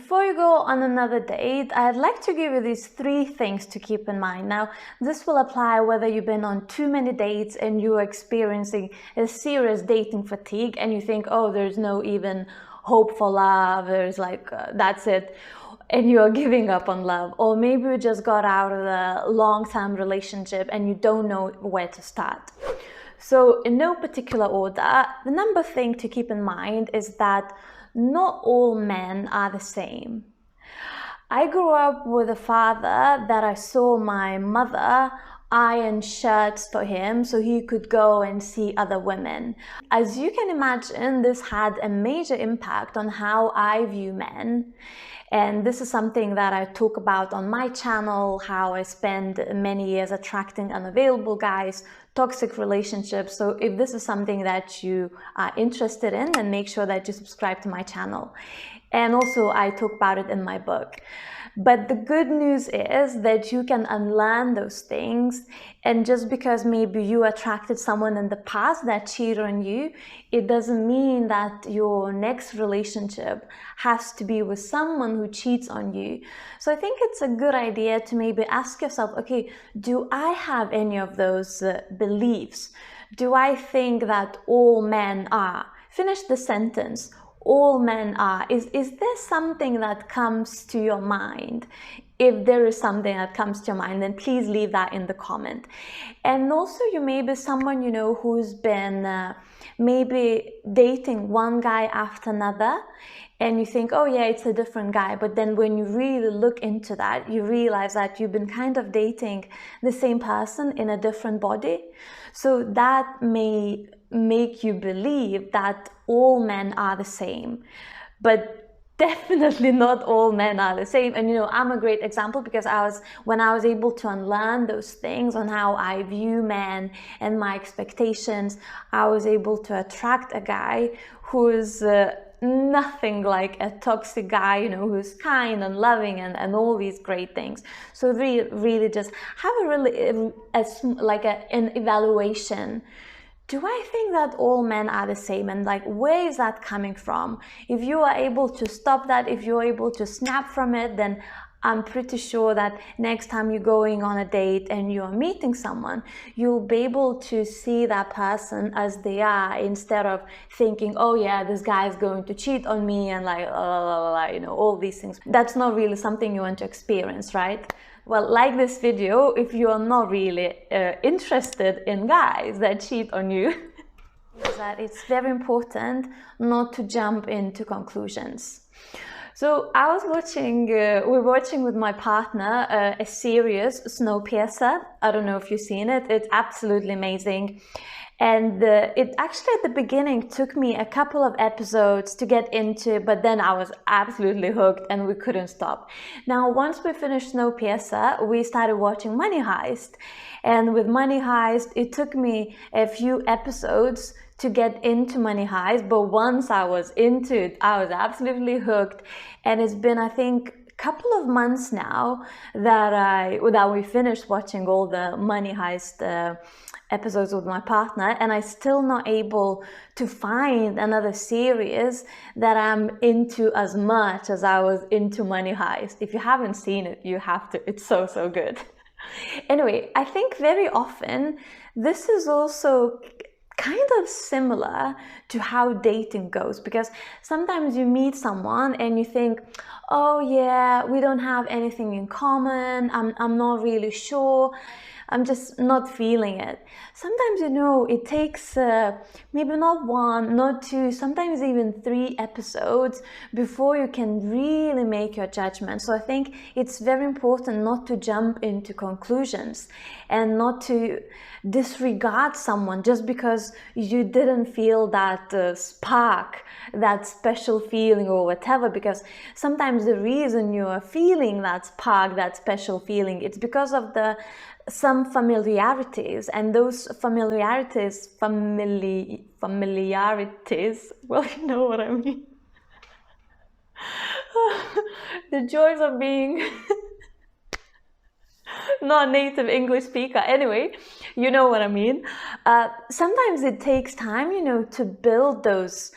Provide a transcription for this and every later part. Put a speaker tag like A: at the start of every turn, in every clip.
A: before you go on another date, I'd like to give you these 3 things to keep in mind. Now, this will apply whether you've been on too many dates and you're experiencing a serious dating fatigue and you think, oh, there's no even hope for love, there's like, that's it, and you're giving up on love. Or maybe you just got out of a long-term relationship and you don't know where to start. So in no particular order, the number thing to keep in mind is that not all men are the same. I grew up with a father that I saw my mother iron shirts for him so he could go and see other women. As you can imagine, this had a major impact on how I view men. And this is something that I talk about on my channel, how I spend many years attracting unavailable guys, toxic relationships. So if this is something that you are interested in, then make sure that you subscribe to my channel. And also I talk about it in my book. But the good news is that you can unlearn those things. And just because maybe you attracted someone in the past that cheated on you, it doesn't mean that your next relationship has to be with someone who cheats on you. So I think it's a good idea to maybe ask yourself, okay, do I have any of those beliefs? Do I think that all men are? Finish the sentence. All men are. Is there something that comes to your mind? If there is something that comes to your mind, then please leave that in the comment. And also, you may be someone, you know, who's been maybe dating one guy after another, and you think, oh yeah, it's a different guy. But then when you really look into that, you realize that you've been kind of dating the same person in a different body. So that may make you believe that all men are the same, but definitely not all men are the same. And you know, I'm a great example because when I was able to unlearn those things on how I view men and my expectations, I was able to attract a guy who's nothing like a toxic guy, you know, who's kind and loving and all these great things. So really just have an evaluation. Do I think that all men are the same? And like, where is that coming from? If you are able to stop that, if you're able to snap from it, then I'm pretty sure that next time you're going on a date and you're meeting someone, you'll be able to see that person as they are instead of thinking, oh yeah, this guy is going to cheat on me and like, you know, all these things. That's not really something you want to experience, right? Well, like this video if you are not really interested in guys that cheat on you. That it's very important not to jump into conclusions. So I was watching, we're watching with my partner a series, Snowpiercer. I don't know if you've seen it. It's absolutely amazing. And it actually at the beginning took me a couple of episodes to get into, but then I was absolutely hooked and we couldn't stop. Now, once we finished Snowpiercer, we started watching Money Heist. And with Money Heist, it took me a few episodes to get into Money Heist, but once I was into it, I was absolutely hooked. And it's been, I think, couple of months now that we finished watching all the Money Heist episodes with my partner, and I'm still not able to find another series that I'm into as much as I was into Money Heist. If you haven't seen it, you have to. It's so good. Anyway, I think very often this is also kind of similar to how dating goes, because sometimes you meet someone and you think, oh yeah, we don't have anything in common, I'm not really sure, I'm just not feeling it. Sometimes, you know, it takes maybe not 1, not 2, sometimes even 3 episodes before you can really make your judgment. So I think it's very important not to jump into conclusions and not to disregard someone just because you didn't feel that spark, that special feeling or whatever, because sometimes the reason you are feeling that spark, that special feeling, it's because of some familiarities, and those familiarities, well, you know what I mean. The joys of being not a native English speaker. Anyway, you know what I mean. Sometimes it takes time, you know, to build those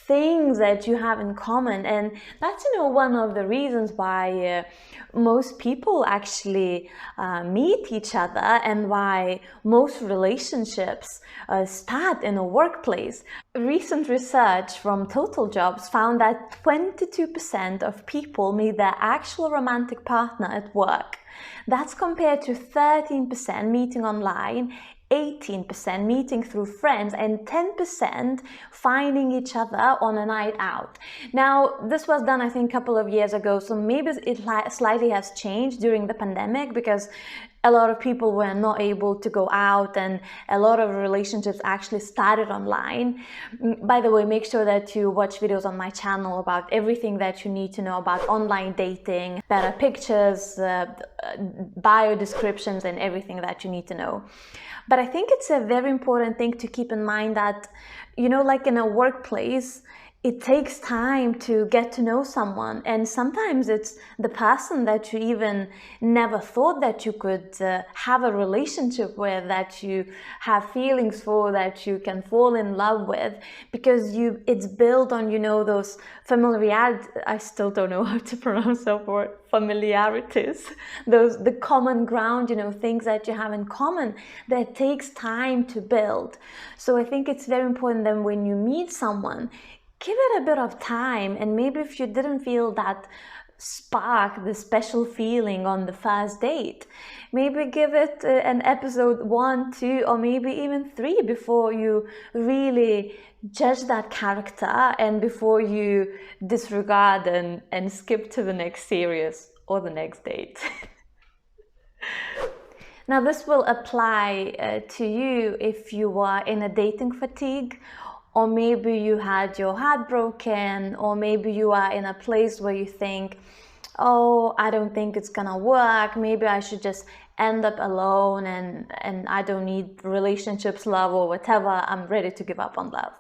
A: things that you have in common. And that's, one of the reasons why most people actually meet each other, and why most relationships start in a workplace. Recent research from Total Jobs found that 22% of people meet their actual romantic partner at work. That's compared to 13% meeting online, 18% meeting through friends, and 10% finding each other on a night out. Now, this was done, I think, a couple of years ago, so maybe it slightly has changed during the pandemic, because a lot of people were not able to go out, and a lot of relationships actually started online. By the way, make sure that you watch videos on my channel about everything that you need to know about online dating, better pictures, bio descriptions, and everything that you need to know. But I think it's a very important thing to keep in mind that, like in a workplace, it takes time to get to know someone, and sometimes it's the person that you even never thought that you could have a relationship with, that you have feelings for, that you can fall in love with, because it's built on, those familiarity. I still don't know how to pronounce that word, familiarities, the common ground, things that you have in common that takes time to build. So I think it's very important that when you meet someone, give it a bit of time, and maybe if you didn't feel that spark, the special feeling on the first date, maybe give it an episode 1, 2, or maybe even 3 before you really judge that character, and before you disregard and skip to the next series or the next date. Now, this will apply to you if you are in a dating fatigue, or maybe you had your heart broken, or maybe you are in a place where you think, oh, I don't think it's gonna work, maybe I should just end up alone, and I don't need relationships, love, or whatever, I'm ready to give up on love.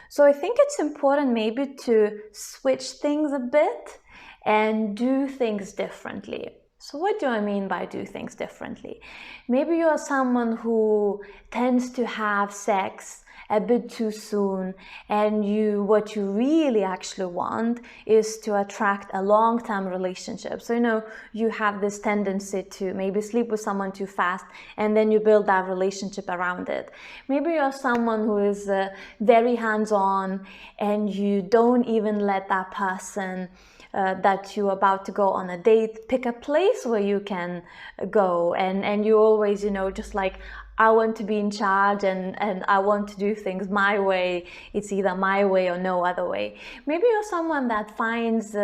A: So I think it's important maybe to switch things a bit and do things differently. So what do I mean by do things differently? Maybe you are someone who tends to have sex a bit too soon, and what you really actually want is to attract a long-term relationship. So you have this tendency to maybe sleep with someone too fast, and then you build that relationship around it. Maybe you're someone who is very hands-on, and you don't even let that person that you're about to go on a date pick a place where you can go, and you always just like, I want to be in charge, and I want to do things my way. It's either my way or no other way. Maybe you're someone that finds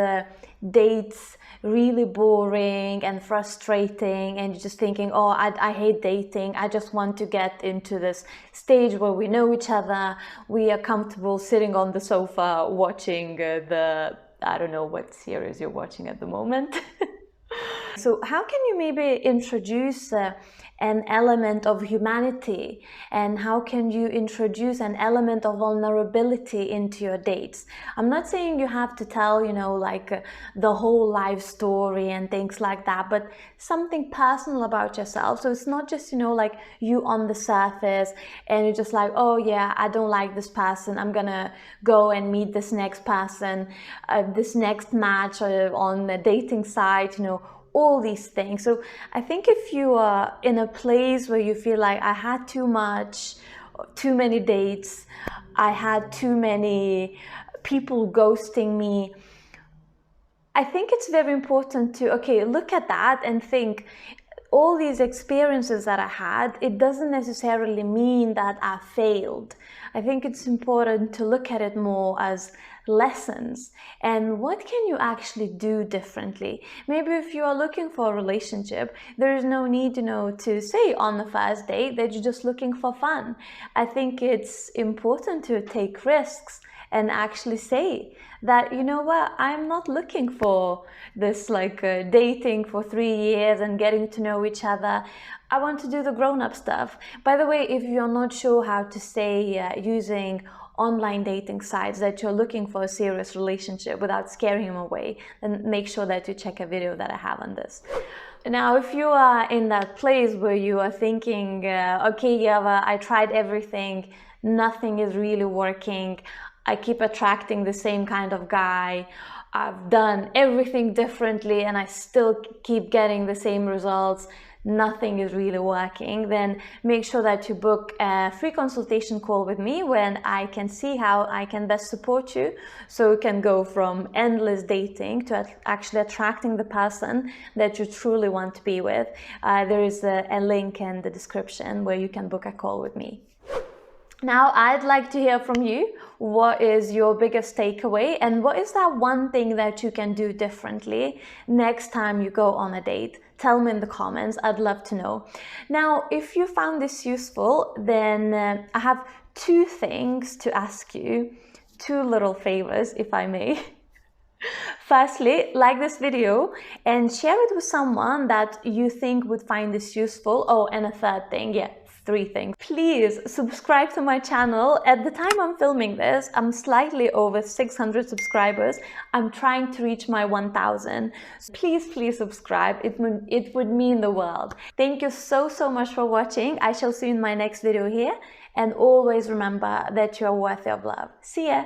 A: dates really boring and frustrating, and you're just thinking, oh, I hate dating. I just want to get into this stage where we know each other, we are comfortable sitting on the sofa watching I don't know what series you're watching at the moment. So how can you maybe introduce an element of humanity, and how can you introduce an element of vulnerability into your dates? I'm not saying you have to tell, the whole life story and things like that, but something personal about yourself. So it's not just, like you on the surface, and you're just like, oh yeah, I don't like this person, I'm gonna go and meet this next person, this next match on the dating site, all these things. So I think if you are in a place where you feel like I had too many dates, I had too many people ghosting me, I think it's very important to, look at that and think, all these experiences that I had, it doesn't necessarily mean that I failed. I think it's important to look at it more as lessons, and what can you actually do differently. Maybe if you are looking for a relationship, there is no need to say on the first date that you're just looking for fun. I think it's important to take risks and actually say that, what, I'm not looking for this dating for 3 years and getting to know each other. I want to do the grown-up stuff. By the way, if you're not sure how to say using online dating sites that you're looking for a serious relationship without scaring them away, then make sure that you check a video that I have on this. Now, if you are in that place where you are thinking, okay, Eva, I tried everything, nothing is really working, I keep attracting the same kind of guy, I've done everything differently and I still keep getting the same results, nothing is really working, then make sure that you book a free consultation call with me when I can see how I can best support you, so you can go from endless dating to actually attracting the person that you truly want to be with. There is a link in the description where you can book a call with me. Now, I'd like to hear from you. What is your biggest takeaway, and what is that one thing that you can do differently next time you go on a date? Tell me in the comments, I'd love to know. Now, if you found this useful, then I have 2 things to ask you, 2 little favors, if I may. Firstly, like this video and share it with someone that you think would find this useful. Oh, and a third thing, 3 things. Please subscribe to my channel. At the time I'm filming this, I'm slightly over 600 subscribers. I'm trying to reach my 1000. So please subscribe. It would mean the world. Thank you so much for watching. I shall see you in my next video here. And always remember that you are worthy of love. See ya!